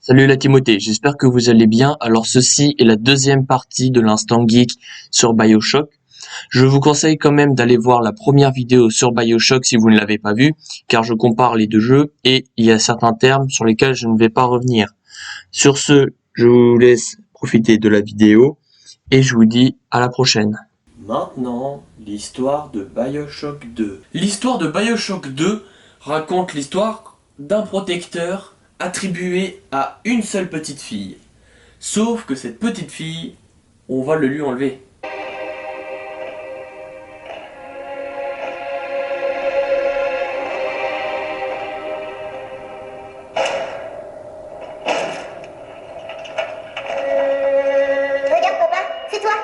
Salut la Timothée, j'espère que vous allez bien. Alors ceci est la deuxième partie de l'instant geek sur BioShock. Je vous conseille quand même d'aller voir la première vidéo sur BioShock si vous ne l'avez pas vue, car je compare les deux jeux et il y a certains termes sur lesquels je ne vais pas revenir. Sur ce, je vous laisse profiter de la vidéo et je vous dis à la prochaine. Maintenant, l'histoire de BioShock 2. L'histoire de BioShock 2 raconte l'histoire d'un protecteur attribué à une seule petite fille. Sauf que cette petite fille, on va le lui enlever. Regarde papa, c'est toi.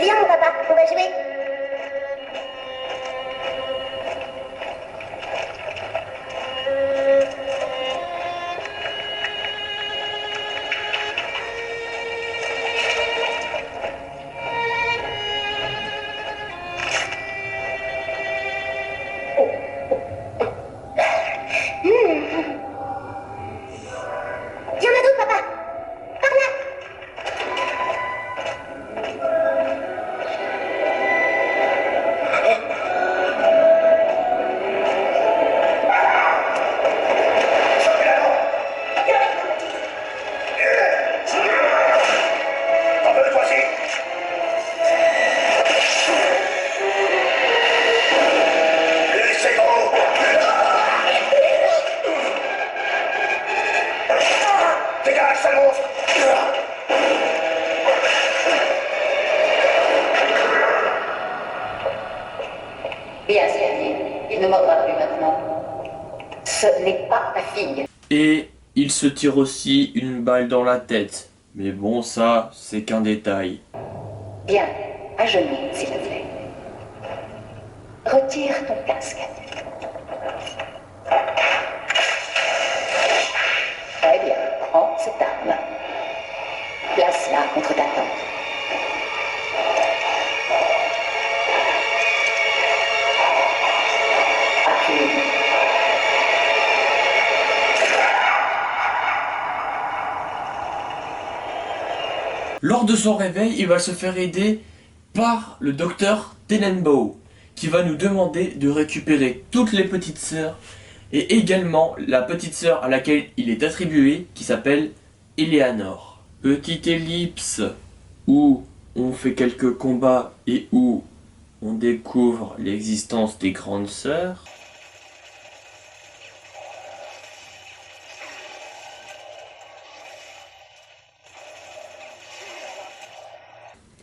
Viens mon papa, on va jouer. Il y en a d'autres papa. Par là. Bien, Sergi, il ne mordra plus maintenant. Ce n'est pas ta fille. Et il se tire aussi une balle dans la tête. Mais bon, ça, c'est qu'un détail. Bien, à genoux, s'il te plaît. Retire ton casque. Très bien, prends cette arme. Place-la contre ta tente. Appuie. Lors de son réveil, il va se faire aider par le docteur Tenenbaum, qui va nous demander de récupérer toutes les petites sœurs et également la petite sœur à laquelle il est attribué, qui s'appelle Eleanor. Petite ellipse où on fait quelques combats et où on découvre l'existence des grandes sœurs.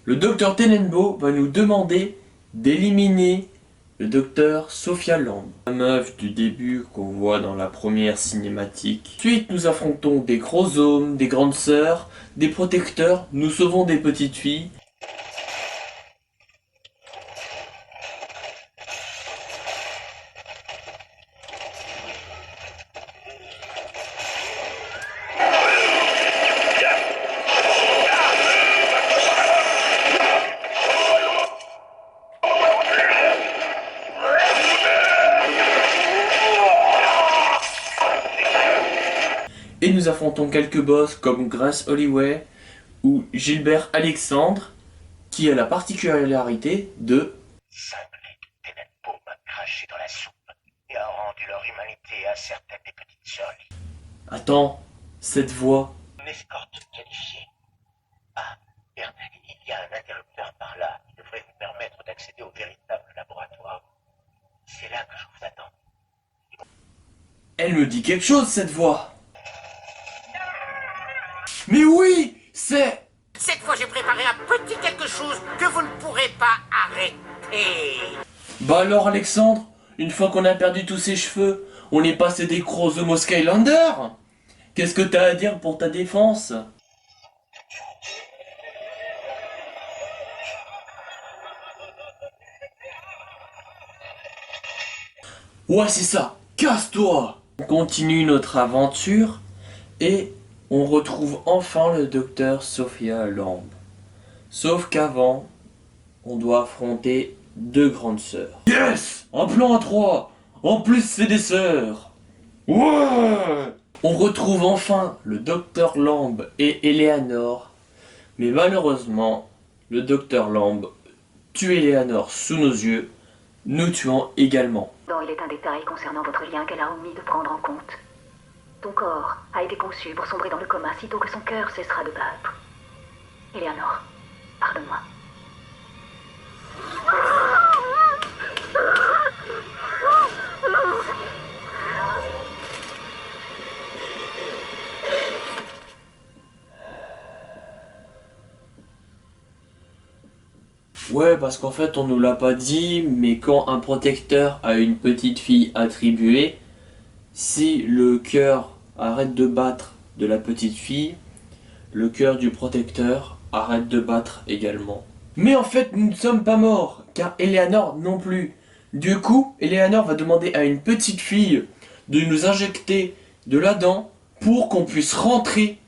Le docteur Tenenbaum va nous demander d'éliminer le docteur Sophia Lamb, la meuf du début qu'on voit dans la première cinématique. Ensuite, nous affrontons des chromosomes, des grandes sœurs, des protecteurs, nous sauvons des petites filles. Et nous affrontons quelques boss comme Grace Holloway ou Gilbert Alexandre, qui a la particularité de Cinglé Tenenbaum a craché dans la soupe et a rendu leur humanité à certaines des petites sœurs libres. Attends, cette voix. Une escorte qualifiée. Ah, bien, il y a un interrupteur par là qui devrait vous permettre d'accéder au véritable laboratoire. C'est là que je vous attends. Elle me dit quelque chose, cette voix. Mais oui, c'est... Cette fois, j'ai préparé un petit quelque chose que vous ne pourrez pas arrêter. Bah alors Alexandre, une fois qu'on a perdu tous ses cheveux, on est passé des chromosomes au Skylander. Qu'est-ce que t'as à dire pour ta défense? Ouais, c'est ça, casse-toi! On continue notre aventure et on retrouve enfin le docteur Sophia Lamb. Sauf qu'avant, on doit affronter deux grandes sœurs. Yes! Un plan à trois! En plus, c'est des sœurs. Ouais. On retrouve enfin le docteur Lamb et Eleanor. Mais malheureusement, le docteur Lamb tue Eleanor sous nos yeux, nous tuant également. Il est un détail concernant votre lien qu'elle a omis de prendre en compte. Ton corps a été conçu pour sombrer dans le coma sitôt que son cœur cessera de battre. Eleanor, pardonne-moi. Ouais, parce qu'en fait, on nous l'a pas dit, mais quand un protecteur a une petite fille attribuée, si le cœur arrête de battre de la petite fille, le cœur du protecteur arrête de battre également. Mais en fait, nous ne sommes pas morts, car Eleanor non plus. Du coup, Eleanor va demander à une petite fille de nous injecter de la dent pour qu'on puisse rentrer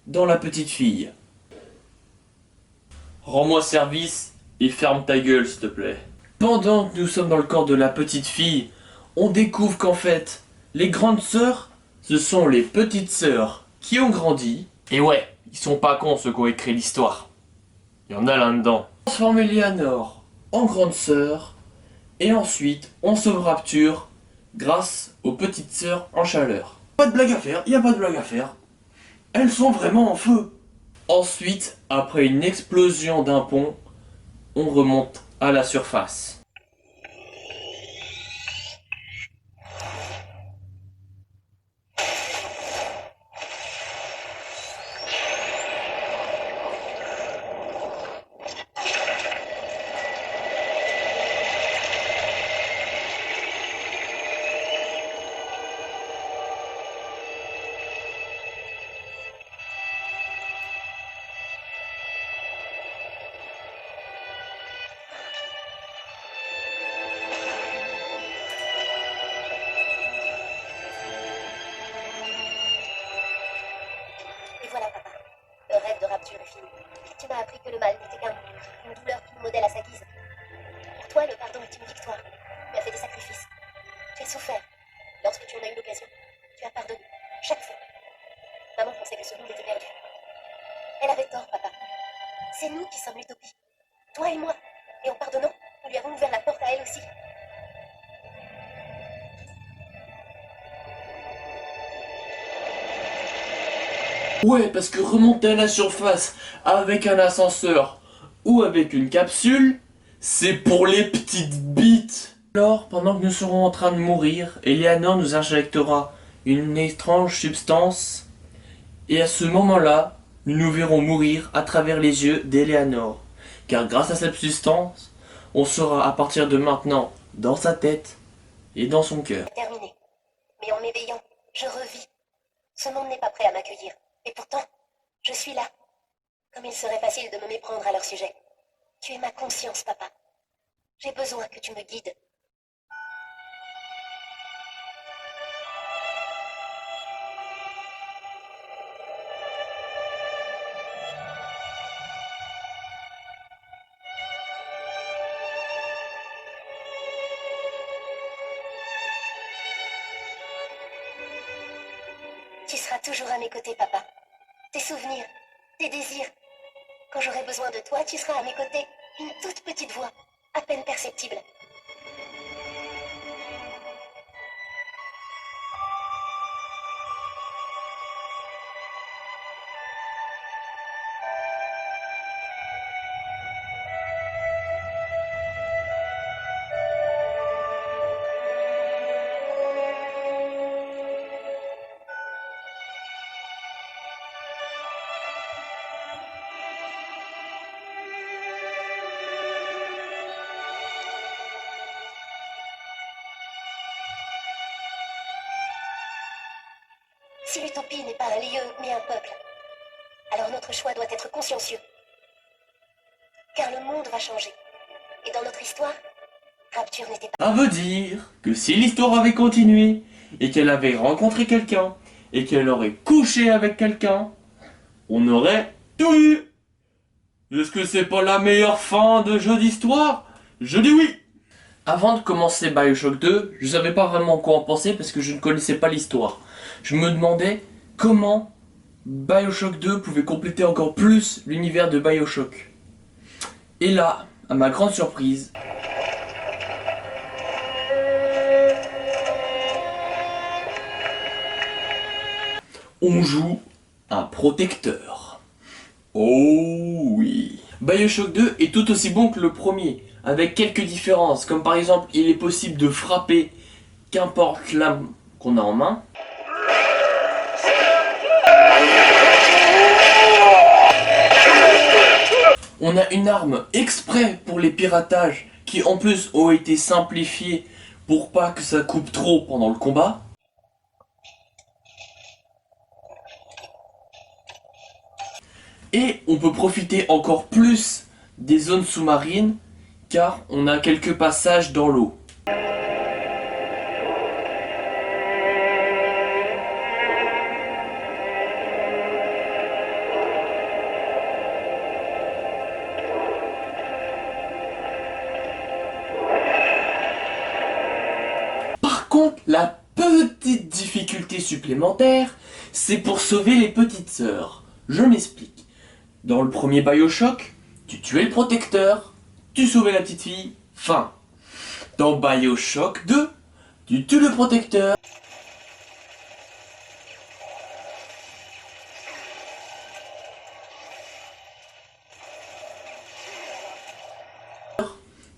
dans la petite fille. Rends-moi service et ferme ta gueule, s'il te plaît. Pendant que nous sommes dans le corps de la petite fille, on découvre qu'en fait, les grandes sœurs, ce sont les petites sœurs qui ont grandi. Et ouais, ils sont pas cons ceux qui ont écrit l'histoire. Il y en a là-dedans. Transforme Eleanor en grande sœur, et ensuite on sauve Rapture grâce aux petites sœurs en chaleur. Pas de blague à faire, y a pas de blague à faire. Elles sont vraiment en feu. Ensuite, après une explosion d'un pont, on remonte à la surface. Et voilà, papa. Le rêve de Rapture est fini. Tu m'as appris que le mal n'était qu'une douleur qui nous modèle à sa guise. Pour toi, le pardon est une victoire. Tu as fait des sacrifices. Tu as souffert. Lorsque tu en as eu l'occasion, tu as pardonné. Chaque fois. Maman pensait que ce monde était perdu. Elle avait tort, papa. C'est nous qui sommes l'utopie. Toi et moi. Et en pardonnant, nous lui avons ouvert la porte à elle aussi. Ouais, parce que remonter à la surface avec un ascenseur ou avec une capsule, c'est pour les petites bites. Alors, pendant que nous serons en train de mourir, Eleanor nous injectera une étrange substance, et à ce moment-là, nous nous verrons mourir à travers les yeux d'Eleanor. Car grâce à cette substance, on sera à partir de maintenant dans sa tête et dans son cœur. Terminé. Mais en m'éveillant, je revis. Ce monde n'est pas prêt à m'accueillir. Et pourtant, je suis là. Comme il serait facile de me méprendre à leur sujet. Tu es ma conscience, papa. J'ai besoin que tu me guides. Tu seras toujours à mes côtés, papa. Tes souvenirs, tes désirs. Quand j'aurai besoin de toi, tu seras à mes côtés. Une toute petite voix, à peine perceptible. Si l'utopie n'est pas un lieu, mais un peuple, alors notre choix doit être consciencieux. Car le monde va changer. Et dans notre histoire, Rapture n'était pas... Ça veut dire que si l'histoire avait continué, et qu'elle avait rencontré quelqu'un, et qu'elle aurait couché avec quelqu'un, on aurait tout eu. Est-ce que c'est pas la meilleure fin de jeu d'histoire? Je dis oui. Avant de commencer Bioshock 2, je savais pas vraiment quoi en penser parce que je ne connaissais pas l'histoire. Je me demandais comment Bioshock 2 pouvait compléter encore plus l'univers de Bioshock. Et là, à ma grande surprise, on joue un protecteur. Oh oui. Bioshock 2 est tout aussi bon que le premier, avec quelques différences, comme par exemple il est possible de frapper qu'importe l'arme qu'on a en main. On a une arme exprès pour les piratages qui en plus ont été simplifiés pour pas que ça coupe trop pendant le combat. Et on peut profiter encore plus des zones sous-marines car on a quelques passages dans l'eau. Par contre, la petite difficulté supplémentaire, c'est pour sauver les petites sœurs. Je m'explique. Dans le premier Bioshock, tu tuais le protecteur, tu sauvais la petite fille, fin. Dans Bioshock 2, tu tues le protecteur,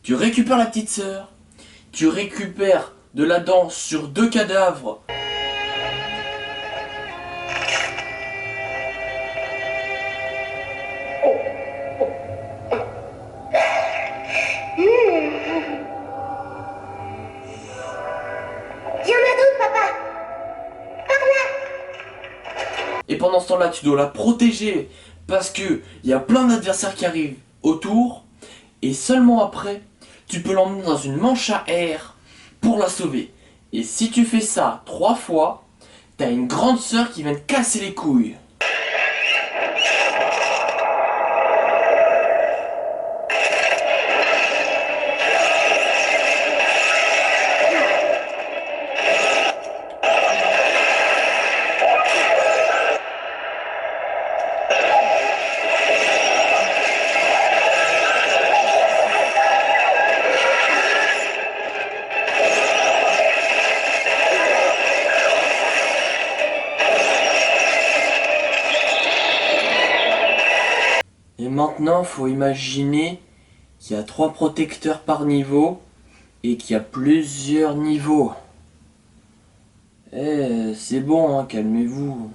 tu récupères la petite sœur, tu récupères de la danse sur 2 cadavres. Il y en a d'autres, papa. Et pendant ce temps-là, tu dois la protéger parce que il y a plein d'adversaires qui arrivent autour. Et seulement après, tu peux l'emmener dans une manche à air pour la sauver. Et si tu fais ça 3 fois, t'as une grande sœur qui vient te casser les couilles. Et maintenant, faut imaginer qu'il y a 3 protecteurs par niveau et qu'il y a plusieurs niveaux. Eh, c'est bon, hein, calmez-vous.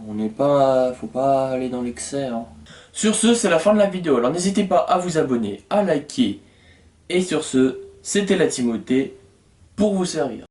Faut pas aller dans l'excès. Hein. Sur ce, c'est la fin de la vidéo. Alors n'hésitez pas à vous abonner, à liker. Et sur ce, c'était la Timothée pour vous servir.